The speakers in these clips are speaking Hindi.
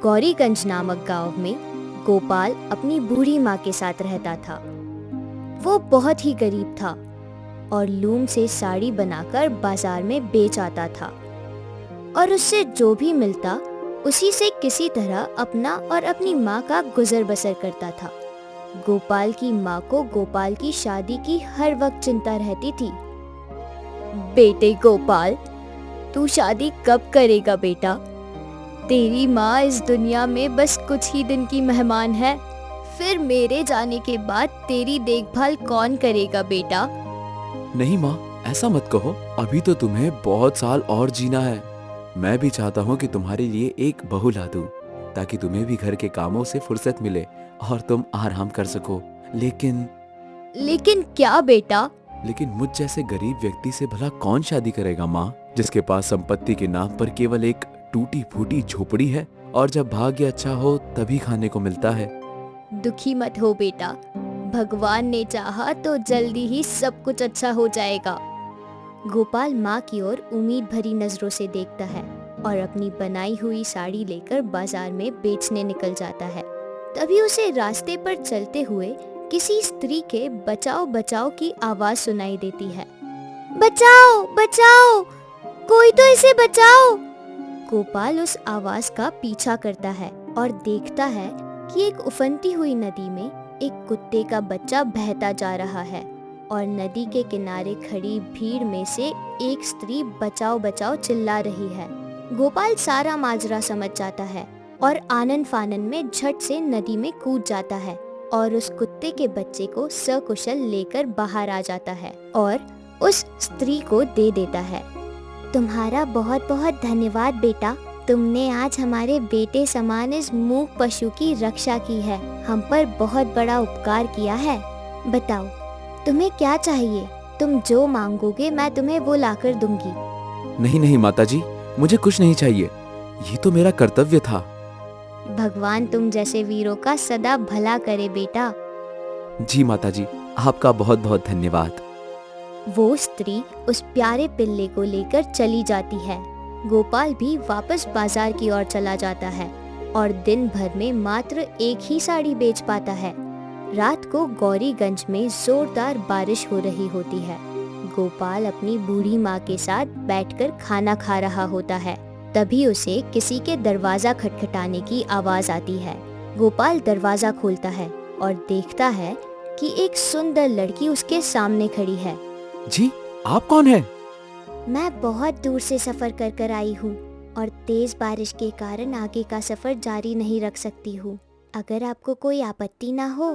गौरीगंज नामक गांव में गोपाल अपनी बूढ़ी माँ के साथ रहता था। वो बहुत ही गरीब था और लूम से साड़ी बनाकर बाजार में बेच आता था और उससे जो भी मिलता उसी से किसी तरह अपना और अपनी माँ का गुजर बसर करता था। गोपाल की माँ को गोपाल की शादी की हर वक्त चिंता रहती थी। बेटे गोपाल, तू शादी कब करेगा बेटा? तेरी माँ इस दुनिया में बस कुछ ही दिन की मेहमान है, फिर मेरे जाने के बाद तेरी देखभाल कौन करेगा बेटा? नहीं माँ, ऐसा मत कहो। अभी तो तुम्हें बहुत साल और जीना है। मैं भी चाहता हूँ कि तुम्हारे लिए एक बहू ला दूं, ताकि तुम्हें भी घर के कामों से फुर्सत मिले और तुम आराम कर सको। लेकिन क्या बेटा? लेकिन मुझ जैसे गरीब व्यक्ति से भला कौन शादी करेगा माँ, जिसके पास संपत्ति के नाम पर केवल एक टूटी फूटी झोपड़ी है और जब भाग्य अच्छा हो तभी खाने को मिलता है। दुखी मत हो बेटा, भगवान ने चाहा तो जल्दी ही सब कुछ अच्छा हो जाएगा। गोपाल माँ की ओर उम्मीद भरी नजरों से देखता है और अपनी बनाई हुई साड़ी लेकर बाजार में बेचने निकल जाता है। तभी उसे रास्ते पर चलते हुए किसी स्त्री के बचाओ बचाओ की आवाज सुनाई देती है। बचाओ बचाओ, कोई तो इसे बचाओ। गोपाल उस आवाज का पीछा करता है और देखता है कि एक उफनती हुई नदी में एक कुत्ते का बच्चा बहता जा रहा है और नदी के किनारे खड़ी भीड़ में से एक स्त्री बचाओ बचाओ चिल्ला रही है। गोपाल सारा माजरा समझ जाता है और आनन फानन में झट से नदी में कूद जाता है और उस कुत्ते के बच्चे को सकुशल लेकर बाहर आ जाता है और उस स्त्री को दे देता है। तुम्हारा बहुत बहुत धन्यवाद बेटा, तुमने आज हमारे बेटे समान इस मूक पशु की रक्षा की है, हम पर बहुत बड़ा उपकार किया है। बताओ तुम्हें क्या चाहिए? तुम जो मांगोगे मैं तुम्हें वो लाकर दूंगी। नहीं नहीं माताजी, मुझे कुछ नहीं चाहिए, ये तो मेरा कर्तव्य था। भगवान तुम जैसे वीरों का सदा भला करे बेटा। जी माताजी, आपका बहुत बहुत धन्यवाद। वो स्त्री उस प्यारे पिल्ले को लेकर चली जाती है। गोपाल भी वापस बाजार की ओर चला जाता है और दिन भर में मात्र एक ही साड़ी बेच पाता है। रात को गौरीगंज में जोरदार बारिश हो रही होती है। गोपाल अपनी बूढ़ी माँ के साथ बैठकर खाना खा रहा होता है। तभी उसे किसी के दरवाजा खटखटाने की आवाज आती है। गोपाल दरवाजा खोलता है और देखता है कि एक सुंदर लड़की उसके सामने खड़ी है। जी, आप कौन हैं? मैं बहुत दूर से सफर कर कर आई हूँ और तेज बारिश के कारण आगे का सफर जारी नहीं रख सकती हूँ। अगर आपको कोई आपत्ति ना हो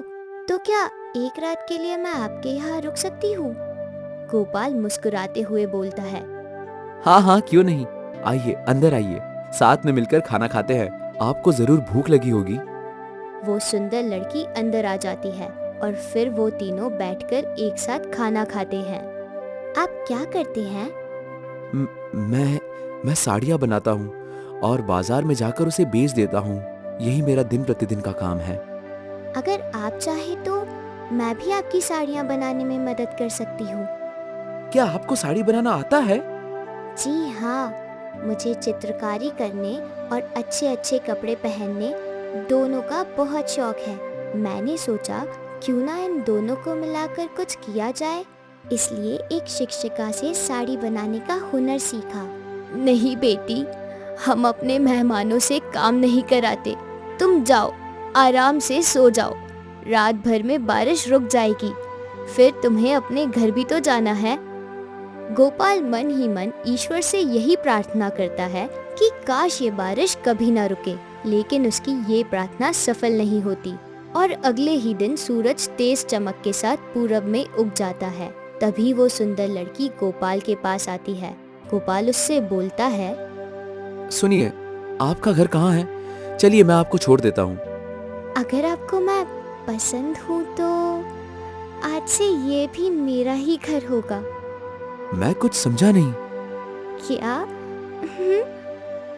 तो क्या एक रात के लिए मैं आपके यहाँ रुक सकती हूँ? गोपाल मुस्कुराते हुए बोलता है। हाँ हाँ, क्यों नहीं, आइए अंदर आइए, साथ में मिलकर खाना खाते हैं, आपको जरूर भूख लगी होगी। वो सुंदर लड़की अंदर आ जाती है और फिर वो तीनों बैठकर एक साथ खाना खाते हैं। आप क्या करते हैं? मैं साड़ियाँ बनाता हूँ और बाजार में जाकर उसे बेच देता हूँ। यही मेरा दिन प्रतिदिन का काम है। अगर आप चाहे तो मैं भी आपकी साड़ियाँ बनाने में मदद कर सकती हूँ। क्या आपको साड़ी बनाना आता है? जी हाँ, मुझे चित्रकारी करने और अच्छे अच्छे कपड़े पहनने दोनों का बहुत शौक है। मैंने सोचा क्यों ना इन दोनों को मिलाकर कुछ किया जाए, इसलिए एक शिक्षिका से साड़ी बनाने का हुनर सीखा। नहीं बेटी, हम अपने मेहमानों से काम नहीं कराते। तुम जाओ, आराम से सो जाओ। रात भर में बारिश रुक जाएगी, फिर तुम्हें अपने घर भी तो जाना है। गोपाल मन ही मन ईश्वर से यही प्रार्थना करता है कि काश ये बारिश कभी ना रुके, लेकिन उसकी ये प्रार्थना सफल नहीं होती और अगले ही दिन सूरज तेज चमक के साथ पूरब में उग जाता है। तभी वो सुंदर लड़की गोपाल के पास आती है। गोपाल उससे बोलता है। सुनिए, आपका घर कहाँ है? चलिए मैं आपको छोड़ देता हूँ। अगर आपको मैं पसंद हूँ तो आज से ये भी मेरा ही घर होगा। मैं कुछ समझा नहीं। क्या?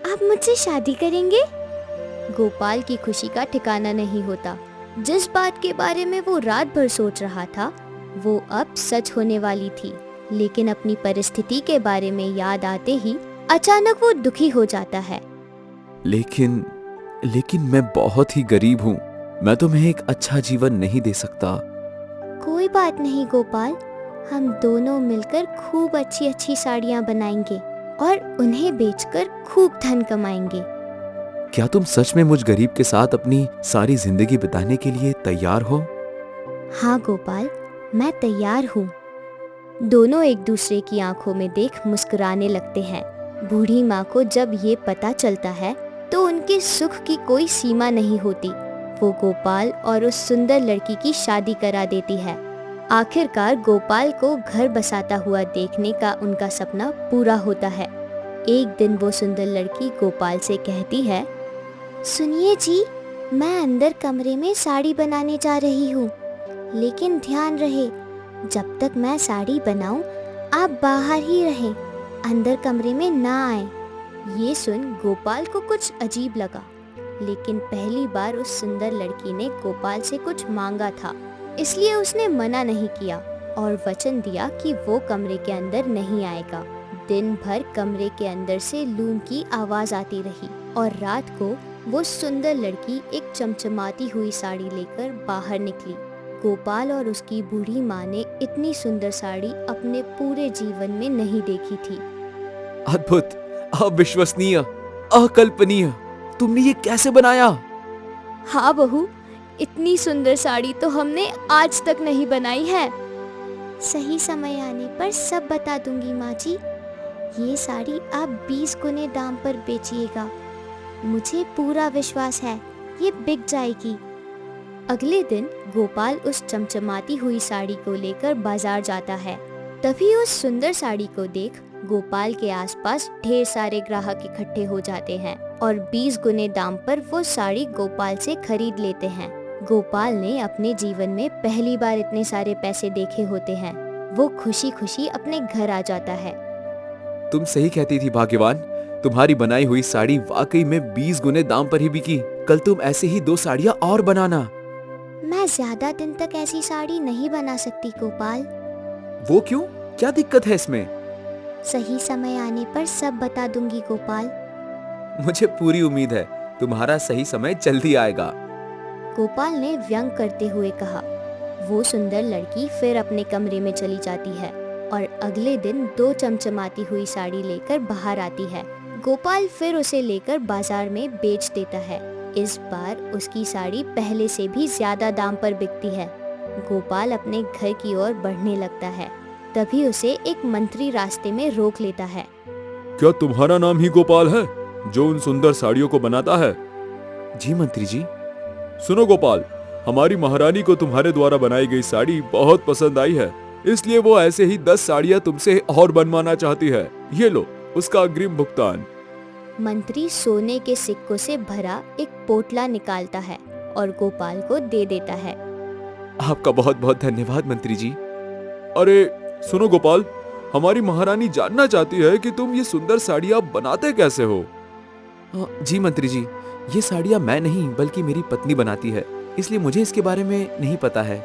आप मुझसे शादी करेंगे? गोपाल की खुशी का ठिकाना नहीं होता। जिस बात के बारे में वो रात भर सोच रहा था वो अब सच होने वाली थी, लेकिन अपनी परिस्थिति के बारे में याद आते ही अचानक वो दुखी हो जाता है। लेकिन लेकिन मैं बहुत ही गरीब हूँ। मैं तुम्हें एक अच्छा जीवन नहीं दे सकता। कोई बात नहीं गोपाल, हम दोनों मिलकर खूब अच्छी अच्छी साड़ियाँ बनाएंगे और उन्हें बेचकर खूब धन कमाएंगे। क्या तुम सच में मुझ गरीब के साथ अपनी सारी जिंदगी बिताने के लिए तैयार हो? हाँ गोपाल, मैं तैयार हूँ। दोनों एक दूसरे की आंखों में देख मुस्कुराने लगते हैं। बूढ़ी माँ को जब ये पता चलता है तो उनके सुख की कोई सीमा नहीं होती। वो गोपाल और उस सुंदर लड़की की शादी करा देती है। आखिरकार गोपाल को घर बसाता हुआ देखने का उनका सपना पूरा होता है। एक दिन वो सुंदर लड़की गोपाल से कहती है, सुनिए जी, मैं अंदर कमरे में साड़ी बनाने जा रही हूँ, लेकिन ध्यान रहे जब तक मैं साड़ी बनाऊं आप बाहर ही रहें, अंदर कमरे में ना आए। ये सुन गोपाल को कुछ अजीब लगा, लेकिन पहली बार उस सुंदर लड़की ने गोपाल से कुछ मांगा था, इसलिए उसने मना नहीं किया और वचन दिया कि वो कमरे के अंदर नहीं आएगा। दिन भर कमरे के अंदर से लूम की आवाज आती रही और रात को वो सुंदर लड़की एक चमचमाती हुई साड़ी लेकर बाहर निकली। गोपाल और उसकी बूढ़ी माँ ने इतनी सुंदर साड़ी अपने पूरे जीवन में नहीं देखी थी। अद्भुत, अविश्वसनीय, अकल्पनीय। तुमने ये कैसे बनाया? हाँ बहू, इतनी सुंदर साड़ी तो हमने आज तक नहीं बनाई है। सही समय आने पर सब बता दूंगी माँ जी। ये साड़ी आप 20 गुने दाम पर बेचिएगा। मुझे पूरा विश्वास है ये बिक जाएगी। अगले दिन गोपाल उस चमचमाती हुई साड़ी को लेकर बाजार जाता है। तभी उस सुंदर साड़ी को देख गोपाल के आसपास ढेर सारे ग्राहक इकट्ठे हो जाते हैं और 20 गुने दाम पर वो साड़ी गोपाल से खरीद लेते हैं। गोपाल ने अपने जीवन में पहली बार इतने सारे पैसे देखे होते हैं। वो खुशी खुशी अपने घर आ जाता है। तुम सही कहती थी भाग्यवान, तुम्हारी बनाई हुई साड़ी वाकई में 20 गुने दाम पर ही बिकी। कल तुम ऐसे ही 2 साड़ियाँ और बनाना। मैं ज्यादा दिन तक ऐसी साड़ी नहीं बना सकती गोपाल। वो क्यों? क्या दिक्कत है इसमें? सही समय आने पर सब बता दूंगी गोपाल। मुझे पूरी उम्मीद है तुम्हारा सही समय जल्दी आएगा। गोपाल ने व्यंग करते हुए कहा। वो सुंदर लड़की फिर अपने कमरे में चली जाती है और अगले दिन 2 चमचमाती हुई साड़ी लेकर बाहर आती है। गोपाल फिर उसे लेकर बाजार में बेच देता है। इस बार उसकी साड़ी पहले से भी ज्यादा दाम पर बिकती है। गोपाल अपने घर की ओर बढ़ने लगता है। तभी उसे एक मंत्री रास्ते में रोक लेता है। क्या तुम्हारा नाम ही गोपाल है जो उन सुंदर साड़ियों को बनाता है? जी मंत्री जी। सुनो गोपाल, हमारी महारानी को तुम्हारे द्वारा बनाई गई साड़ी बहुत पसंद आई है, इसलिए वो ऐसे ही 10 साड़ियाँ तुमसे और बनवाना चाहती है। ये लो उसका अग्रिम भुगतान। मंत्री सोने के सिक्कों से भरा एक पोटला निकालता है और गोपाल को दे देता है। आपका बहुत बहुत धन्यवाद मंत्री जी। अरे सुनो गोपाल, हमारी महारानी जानना चाहती है कि तुम ये सुंदर साड़ियाँ बनाते कैसे हो। जी मंत्री जी, ये साड़ियाँ मैं नहीं बल्कि मेरी पत्नी बनाती है, इसलिए मुझे इसके बारे में नहीं पता है।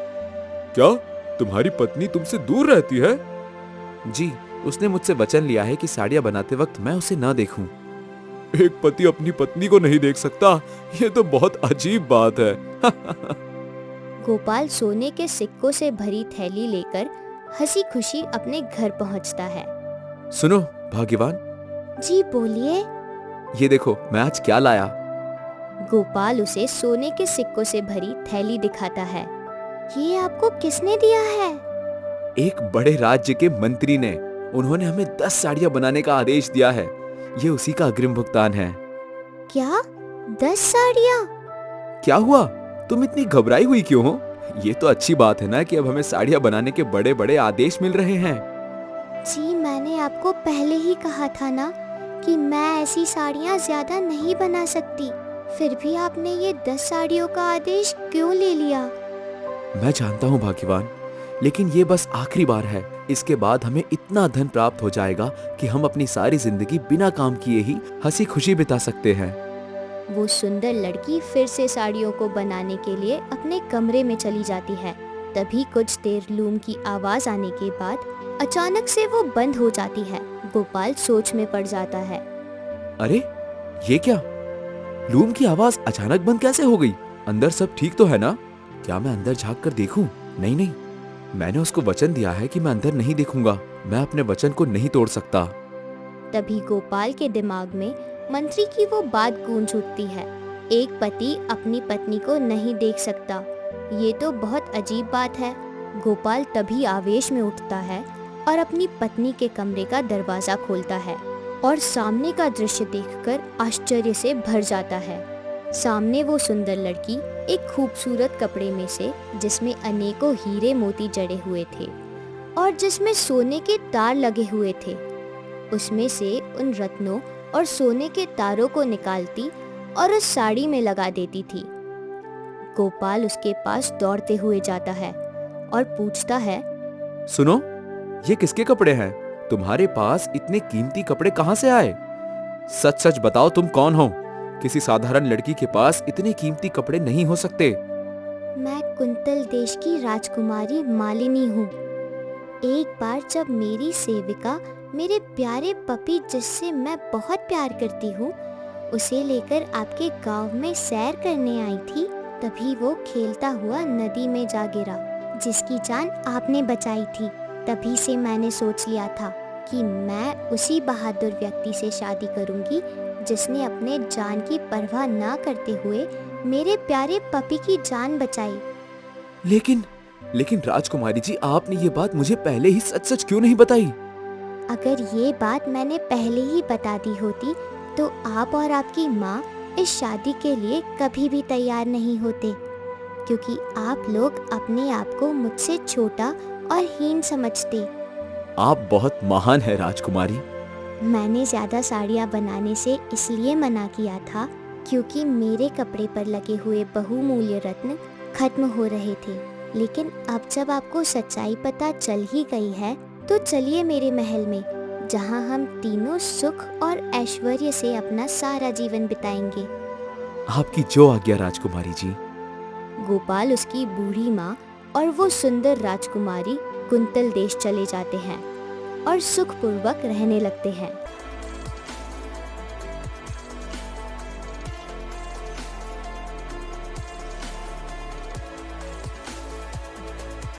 क्या तुम्हारी पत्नी तुमसे दूर रहती है? जी, उसने मुझसे वचन लिया है कि साड़ियाँ बनाते वक्त मैं उसे न देखूं। एक पति अपनी पत्नी को नहीं देख सकता, ये तो बहुत अजीब बात है। गोपाल सोने के सिक्कों से भरी थैली लेकर हंसी खुशी अपने घर पहुंचता है। सुनो भाग्यवान। जी बोलिए। ये देखो मैं आज क्या लाया। गोपाल उसे सोने के सिक्कों से भरी थैली दिखाता है। ये आपको किसने दिया है? एक बड़े राज्य के मंत्री ने। उन्होंने हमें 10 साड़ियाँ बनाने का आदेश दिया है। ये उसी का अग्रिम भुगतान है। क्या 10 साड़ियाँ? क्या हुआ? तुम इतनी घबराई हुई क्यों हो? ये तो अच्छी बात है ना कि अब हमें साड़ियाँ बनाने के बड़े बड़े आदेश मिल रहे हैं। जी मैंने आपको पहले ही कहा था ना कि मैं ऐसी साड़ियाँ ज्यादा नहीं बना सकती। फिर भी आपने ये 10 साड़ियों का आदेश क्यों ले लिया? मैं जानता हूँ भाग्यवान, लेकिन ये बस आखिरी बार है। इसके बाद हमें इतना धन प्राप्त हो जाएगा कि हम अपनी सारी जिंदगी बिना काम किए ही हंसी खुशी बिता सकते हैं। वो सुंदर लड़की फिर से साड़ियों को बनाने के लिए अपने कमरे में चली जाती है। तभी कुछ देर लूम की आवाज आने के बाद अचानक से वो बंद हो जाती है। गोपाल सोच में पड़ जाता है। अरे ये क्या? लूम की आवाज अचानक बंद कैसे हो गई? अंदर सब ठीक तो है ना? क्या मैं अंदर झांक कर देखूं? नहीं नहीं, मैंने उसको वचन दिया है कि मैं अंदर नहीं देखूंगा। मैं अपने वचन को नहीं तोड़ सकता। तभी गोपाल के दिमाग में मंत्री की वो बात गूंज उठती है, एक पति अपनी पत्नी को नहीं देख सकता। ये तो बहुत अजीब बात है। गोपाल तभी आवेश में उठता है और अपनी पत्नी के कमरे का दरवाजा खोलता है और सामने का दृश्य देखकर आश्चर्य से भर जाता है। सामने वो सुंदर लड़की एक खूबसूरत कपड़े में से, जिसमें अनेकों हीरे मोती जड़े हुए थे और जिसमें सोने के तार लगे हुए थे, उसमें से उन रत्नों और सोने के तारों को निकालती और उस साड़ी में लगा देती थी। गोपाल उसके पास दौड़ते हुए जाता है और पूछता है, सुनो, ये किसके कपड़े हैं? तुम्हारे पास इतने कीमती कपड़े कहाँ से आए? सच सच बताओ, तुम कौन हो? किसी साधारण लड़की के पास इतने कीमती कपड़े नहीं हो सकते। मैं कुंतल देश की राजकुमारी मालिनी हूँ। एक बार जब मेरी सेविका मेरे प्यारे पपी, जिससे मैं बहुत प्यार करती हूँ, उसे लेकर आपके गांव में सैर करने आई थी, तभी वो खेलता हुआ नदी में जा गिरा, जिसकी जान आपने बचाई थी। तभी से मैंने सोच लिया था कि मैं उसी बहादुर व्यक्ति से शादी करूंगी जिसने अपने जान की परवाह ना करते हुए मेरे प्यारे पपी की जान बचाई। लेकिन राजकुमारी जी, आपने ये बात मुझे पहले ही सच सच क्यों नहीं बताई? अगर ये बात मैंने पहले ही बता दी होती तो आप और आपकी माँ इस शादी के लिए कभी भी तैयार नहीं होते, क्योंकि आप लोग अपने आप को मुझसे छोटा और हीन समझते। आप बहुत महान है राजकुमारी। मैंने ज्यादा साड़ियाँ बनाने से इसलिए मना किया था क्योंकि मेरे कपड़े पर लगे हुए बहुमूल्य रत्न खत्म हो रहे थे। लेकिन अब जब आपको सच्चाई पता चल ही गई है तो चलिए मेरे महल में, जहाँ हम तीनों सुख और ऐश्वर्य से अपना सारा जीवन बिताएंगे। आपकी जो आज्ञा राजकुमारी जी। गोपाल, उसकी बूढ़ी माँ और वो सुंदर राजकुमारी कुंतल देश चले जाते हैं और सुखपूर्वक रहने लगते हैं।